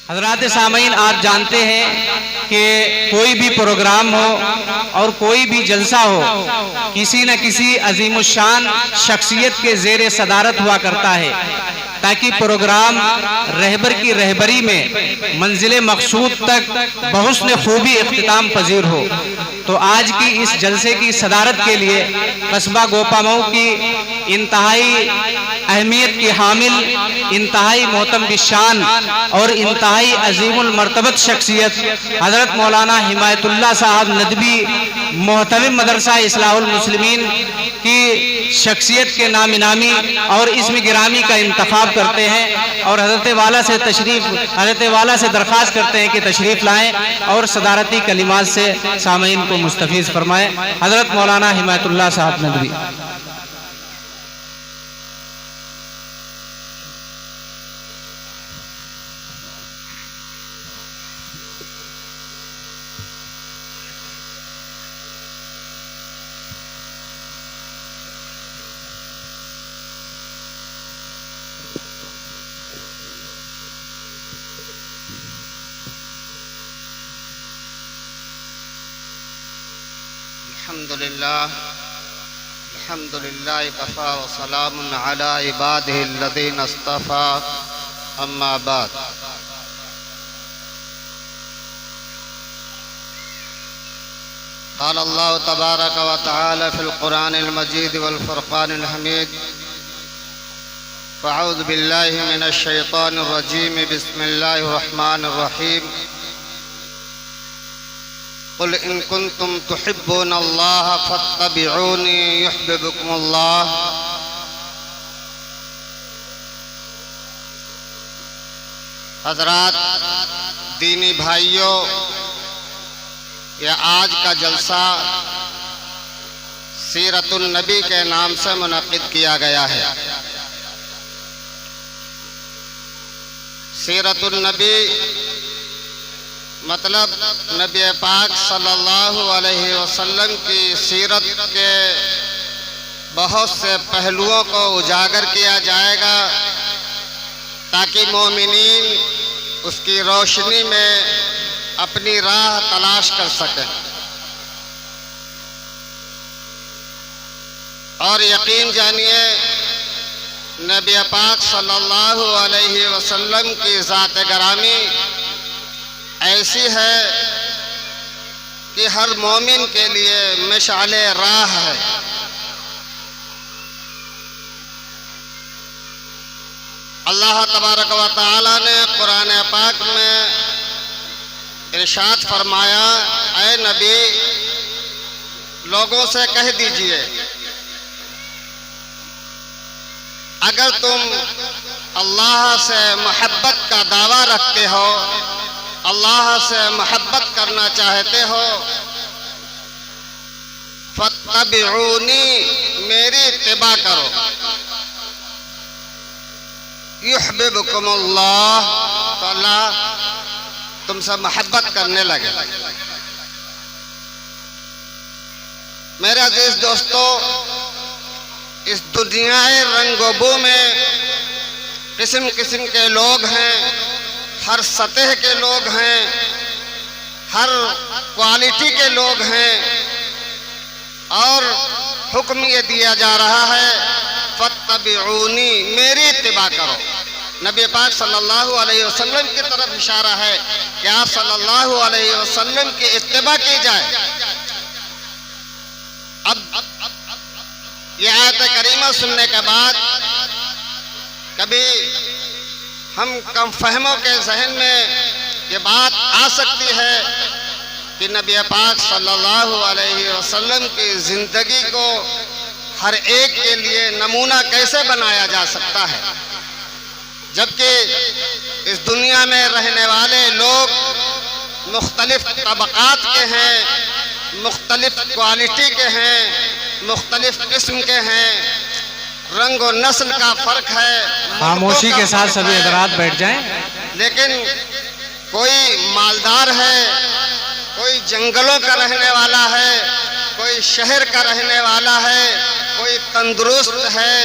हज़रात सामीन, आप जानते हैं कि कोई भी प्रोग्राम हो और कोई भी जलसा हो, किसी न किसी अजीमुशान शख्सियत के ज़ेरे सदारत हुआ करता है, ताकि प्रोग्राम रहबर की रहबरी में मंजिल मकसूद तक बहुस्न खूबी इख्तिताम पजीर हो। तो आज की इस जलसे की सदारत के लिए कस्बा गोपामऊ की इंतहाई अहमियत की हामिल, इंतहाई मोहतम बिशान और इंतहाई अजीमुल मर्तबत शख्सियत हज़रत मौलाना हिमायतुल्लाह साहब नदवी मोहतमिम मदरसा इस्लाहुल मुस्लिमीन की शख्सियत के नामी नामी और इसमें गिरामी का इंतखाब करते हैं और हज़रत वाला से दरख्वास्त करते हैं कि तशरीफ़ लाएं और सदारती कलिमात से सामीन को मुस्तफ़ीज़ फरमाएं। हज़रत मौलाना हिमायतुल्लाह साहब नदवी। अल्हम्दुलिल्लाह कफ़ा व सलामुन अला इबादिहिल्लज़ीना इस्तफ़ा, अम्मा बाद। क़ाल अल्लाहु तबारक व तआला फ़िल क़ुरानिल मजीद वल फ़ुरक़ानिल हमीद। फ़अऊज़ु बिल्लाहि मिनश शैतानिर रजीम। बिस्मिल्लाहिर रहमानिर रहीम। कुल इन कुन्तुम तुहिब्बूनल्लाह फत्तबिऊनी युहब्बिबकुमुल्लाह। हज़रात, दीनी भाइयों, यह आज का जलसा सीरतुन नबी के नाम से मुनक़िद किया गया है। सीरतुन नबी मतलब नबी पाक सल्लल्लाहु अलैहि वसल्लम की सीरत के बहुत से पहलुओं को उजागर किया जाएगा, ताकि मोमिनीन उसकी रोशनी में अपनी राह तलाश कर सकें। और यकीन जानिए, नबी पाक सल्लल्लाहु अलैहि वसल्लम की ज़ात गरामी ऐसी है कि हर मोमिन के लिए मिशाले राह है। अल्लाह तबारक व तआला ने कुरान पाक में इरशाद फरमाया, ऐ नबी, लोगों से कह दीजिए, अगर तुम अल्लाह से मोहब्बत का दावा रखते हो, अल्लाह से मोहब्बत करना चाहते हो, फत्तबिऊनी, मेरी इत्तिबा करो, युहब्बिबकुमुल्लाह, तो अल्लाह तुमसे मोहब्बत करने लगे। मेरे अजीज दोस्तों, इस दुनियाए रंगोबू में किस्म किस्म के लोग हैं, हर सतह के लोग हैं, हर क्वालिटी के लोग हैं, और हुक्म ये दिया जा रहा है, फत्तबिऊनी, मेरी इत्तिबा करो। नबी पाक सल्लल्लाहु अलैहि वसल्लम की तरफ इशारा है कि आप सल्लल्लाहु अलैहि वसल्लम की इत्तिबा की जाए। अब ये आयत करीमा सुनने के बाद कभी हम कम फहमों के जहन में ये बात आ सकती है कि नबी पाक सल्लल्लाहु अलैहि वसल्लम की ज़िंदगी को हर एक के लिए नमूना कैसे बनाया जा सकता है, जबकि इस दुनिया में रहने वाले लोग मुख्तलिफ तबक़ात के हैं, मुख्तलिफ क्वालिटी के हैं, मुख्तलिफ किस्म के हैं, रंग और नस्ल का फ़र्क है। खामोशी के साथ सभी हज़रात बैठ जाएं। लेकिन कोई मालदार है, कोई जंगलों का रहने वाला है, कोई शहर का रहने वाला है, कोई तंदुरुस्त है,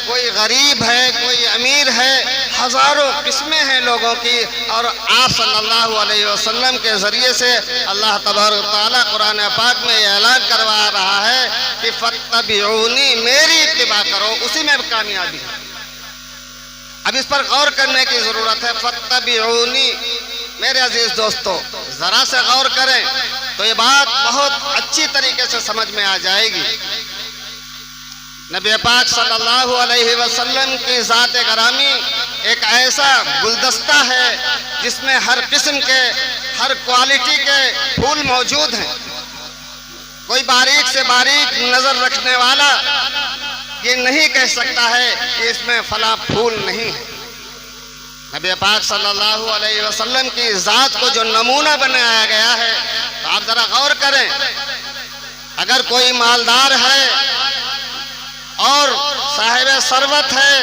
कोई गरीब है, कोई अमीर है, हजारों किस्में हैं लोगों की। और आप सल्लल्लाहु अलैहि वसल्लम के ज़रिए से अल्लाह तबारक तआला कुरान पाक में ये ऐलान करवा रहा है कि फत्तबिऊनी, मेरी इत्तिबा करो, उसी में कामयाबी है। अब इस पर गौर करने की ज़रूरत है। फत्तबिऊनी, मेरे अजीज दोस्तों, ज़रा से गौर करें तो ये बात बहुत अच्छी तरीके से समझ में आ जाएगी। नबी पाक सल्लल्लाहु अलैहि वसल्लम की ज़ात गरामी एक ऐसा गुलदस्ता है जिसमें हर किस्म के, हर क्वालिटी के फूल मौजूद हैं। कोई बारीक से बारीक नज़र रखने वाला ये नहीं कह सकता है कि इसमें फला फूल नहीं है। नबी पाक सल्लल्लाहु अलैहि वसल्लम की ज़ात को जो नमूना बनाया गया है, तो आप ज़रा गौर करें। अगर कोई मालदार है और साहिब सरवत है,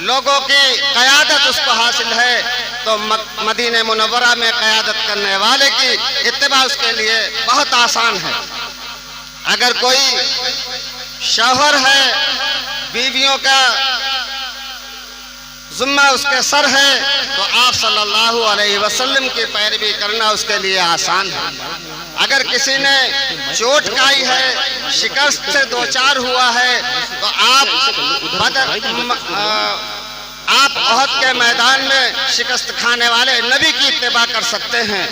लोगों की क़यादत उसको हासिल है, तो मदीने मुनव्वरा में क़यादत करने वाले की इत्तिबा उसके लिए बहुत आसान है। अगर कोई शौहर है, बीवियों का ज़िम्मा उसके सर है, तो आप सल्लल्लाहु अलैहि वसल्लम की पैरवी करना उसके लिए आसान है। अगर किसी ने चोट खाई है, शिकस्त से दो चार हुआ है, तो आप ओहद के मैदान में शिकस्त खाने वाले नबी की इत्तिबा कर सकते हैं।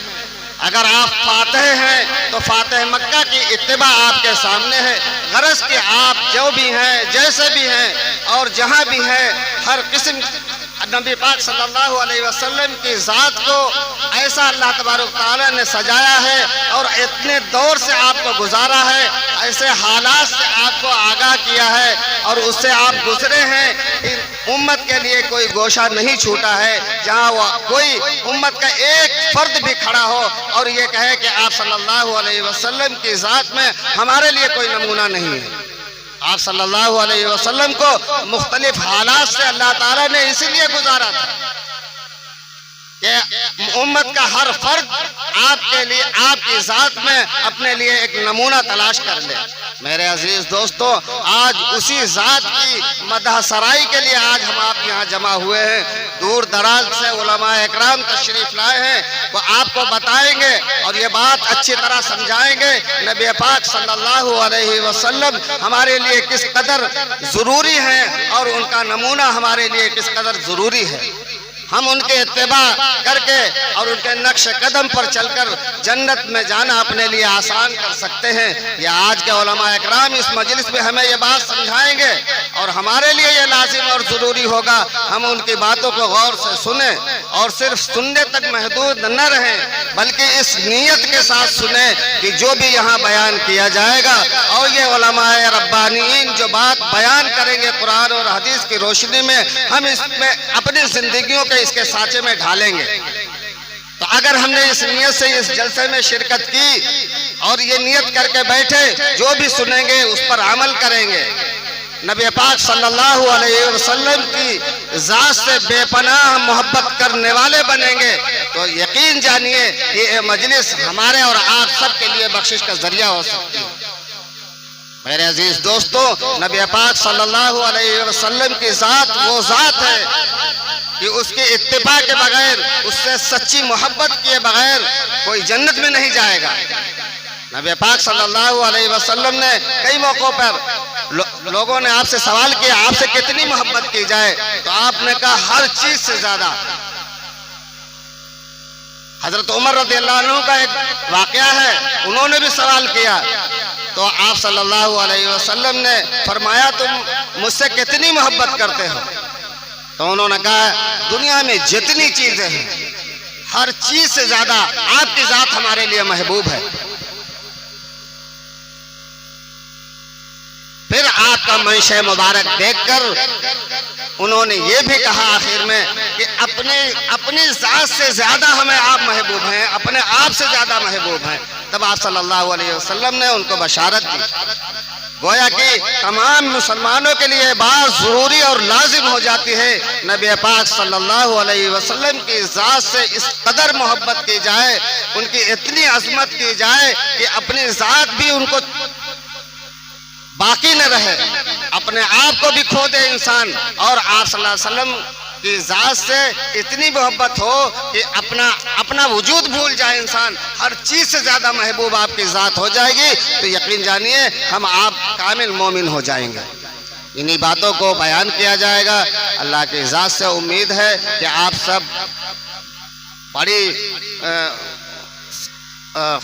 अगर आप फातेह हैं तो फातेह मक्का की इत्तिबा आपके सामने है। गरज के आप जो भी हैं, जैसे भी हैं और जहां भी हैं, हर किस्म नबी पाक सल्लल्लाहु अलैहि वसल्लम की ज़ात को ऐसा अल्लाह तबारक तआला ने सजाया है और इतने दौर से आपको गुजारा है, ऐसे हालात से आपको आगाह किया है और उससे आप गुजरे हैं। उम्मत के लिए कोई गोशा नहीं छूटा है जहाँ वो कोई उम्मत का एक फर्द भी खड़ा हो और ये कहे कि आप सल्लल्लाहु अलैहि वसल्लम की ज़ात में हमारे लिए कोई नमूना नहीं है। आप सल्लल्लाहु अलैहि वसल्लम को मुख्तलिफ हालात से अल्लाह ताला ने इसीलिए गुजारा था कि उम्मत का हर फर्द आपके लिए, आपकी ज़ात में अपने लिए एक नमूना तलाश कर ले। मेरे अजीज दोस्तों, आज उसी ज़ात की मदह सराई के लिए आज हम आप यहाँ जमा हुए हैं। दूर दराज से उलमा इकराम तशरीफ लाए हैं, वो आपको बताएंगे और ये बात अच्छी तरह समझाएंगे नबी पाक सल्लल्लाहु अलैहि वसल्लम हमारे लिए किस कदर ज़रूरी है और उनका नमूना हमारे लिए किस कदर ज़रूरी है। हम उनके इत्तिबा करके और उनके नक्श कदम पर चलकर जन्नत में जाना अपने लिए आसान कर सकते हैं। ये आज के उलमा इकराम इस मजलिस में हमें ये बात समझाएंगे और हमारे लिए ये लाजिम और ज़रूरी होगा हम उनकी बातों को गौर से सुने और सिर्फ सुनने तक महदूद न रहें, बल्कि इस नीयत के साथ सुने कि जो भी यहाँ बयान किया जाएगा और ये उलमाए रब्बानीन जो बात बयान करेंगे कुरान और हदीस की रोशनी में, हम इसमें अपनी जिंदगियों के इसके साँचे में ढालेंगे। तो अगर हमने इस नियत से इस जलसे में शिरकत की और ये नियत करके बैठे, जो भी सुनेंगे उस पर अमल करेंगे, नबी पाक सल्लल्लाहु अलैहि वसल्लम की ज़ात से बेपनाह मोहब्बत करने वाले बनेंगे, तो यकीन जानिए ये मजलिस हमारे और आप सब के लिए बख्शिश का जरिया हो सकती है। मेरे अजीज दोस्तों, नबी पाक सल्लल्लाहु अलैहि वसल्लम की ज़ात वो ज़ात है कि उसकी इत्तिबा के बगैर, उससे सच्ची मोहब्बत किए बगैर कोई जन्नत में नहीं जाएगा। नबी पाक सल्लल्लाहु अलैहि वसल्लम ने कई मौक़ों पर लोगों ने आपसे सवाल किया आपसे कितनी मोहब्बत की जाए, तो आपने कहा हर चीज से ज्यादा। हजरत उमर रज़ियल्लाहु अन्हु का एक वाक़या है, उन्होंने भी सवाल किया तो आप सल्लल्लाहु अलैहि वसल्लम ने फरमाया तुम मुझसे कितनी मोहब्बत करते हो, तो उन्होंने कहा दुनिया में जितनी चीजें हैं हर चीज से ज्यादा आपकी ज़ात हमारे लिए महबूब है। फिर आपका मंशे मुबारक देखकर उन्होंने ये भी कहा आखिर में कि अपनी ज़ात से ज्यादा हमें आप महबूब हैं, अपने आप से ज्यादा महबूब हैं। तब आप सल्लल्लाहु अलैहि वसल्लम ने उनको बशारत दी। गोया कि तमाम मुसलमानों के लिए बात ज़रूरी और लाजिम हो जाती है नबी पाक सल्लल्लाहु अलैहि वसल्लम की ज़ात से इस कदर मोहब्बत की जाए, उनकी इतनी अजमत की जाए कि अपनी ज़ात भी उनको बाकी न रहे, अपने आप को भी खो दे इंसान और आप सल्लल्लाहु अलैहि वसल्लम की ज़ात से इतनी मोहब्बत हो कि अपना वजूद भूल जाए इंसान, हर चीज़ से ज़्यादा महबूब आपकी ज़ात हो जाएगी, तो यकीन जानिए हम आप कामिल मोमिन हो जाएंगे। इन्हीं बातों को बयान किया जाएगा। अल्लाह की ज़ात से उम्मीद है कि आप सब बड़ी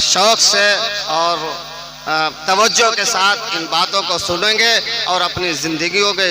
शौक़ से और तवज्जो के साथ इन बातों को सुनेंगे और अपनी ज़िंदगियों के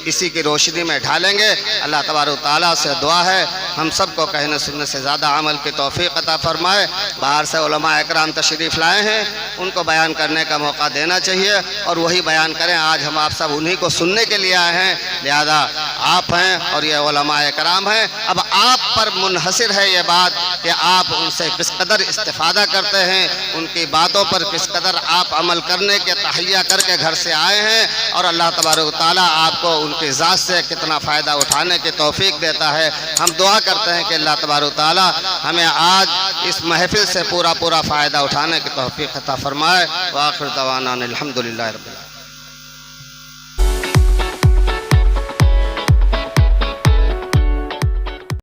इसी की रोशनी में ढालेंगे। अल्लाह तबारक तआला से दुआ है हम सबको कहने सुनने से ज़्यादा अमल की तौफीक अता फरमाए। बाहर से उलमा इकराम तशरीफ़ लाए हैं, उनको बयान करने का मौका देना चाहिए और वही बयान करें। आज हम आप सब उन्हीं को सुनने के लिए आए हैं, लिहाजा आप हैं और ये उलमा इकराम हैं। अब आप पर मुनहसिर है ये बात कि आप उनसे किस कदर इस्तिफ़ादा करते हैं, उनकी बातों पर किस कदर आप अमल करने के तहैया करके घर से आए हैं और अल्लाह तबारक तआला आपको उनकी ज़ात से कितना फ़ायदा उठाने की तौफीक देता है। हम दुआ करते हैं कि अल्लाह तबारक तआला हमें आज इस महफिल से पूरा फ़ायदा उठाने की तौफीक अता फरमाए। व आखिर दवाना अनिल हम्दुलिल्लाहि रब्बिल आलमीन।